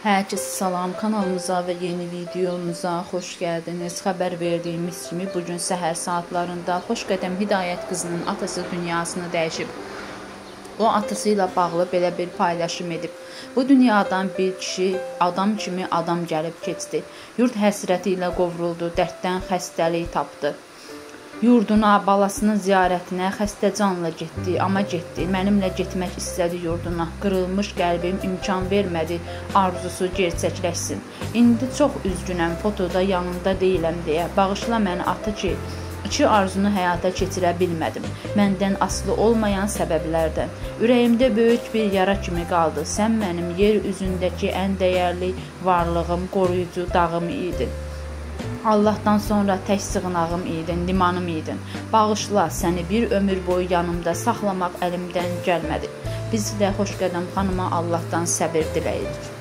Herkese salam, kanalımıza və yeni videomuza xoş gəldiniz. Xəbər verdiyimiz kimi bugün səhər saatlarında Xoşqədəm Hidayət qızının atası dünyasını dəyişib. O atası ilə bağlı belə bir paylaşım edib. Bu dünyadan bir kişi adam kimi adam gəlib keçdi. Yurd həsrəti ilə qovruldu, dərddən xəstəlik tapdı. Yurduna, balasının ziyarətinə xəstəcanla getdi, amma getdi. Mənimlə getmək istədi yurduna. Qırılmış qəlbim imkan vermədi, arzusu gerçəkləşsin. İndi çox üzgünəm, fotoda yanında deyiləm deyə. Bağışla məni ata ki, iki arzunu həyata keçirə bilmədim. Məndən asılı olmayan səbəblərdən. Ürəyimdə böyük bir yara kimi qaldı. Sən mənim yer üzündəki ən dəyərli varlığım, qoruyucu dağım idin. Allahdan sonra tək sığınağım idin, limanım idin. Bağışla, səni bir ömür boyu yanımda saxlamaq əlimdən gəlmədi. Biz də Xoşqədəm xanıma Allahdan səbir diləyirik.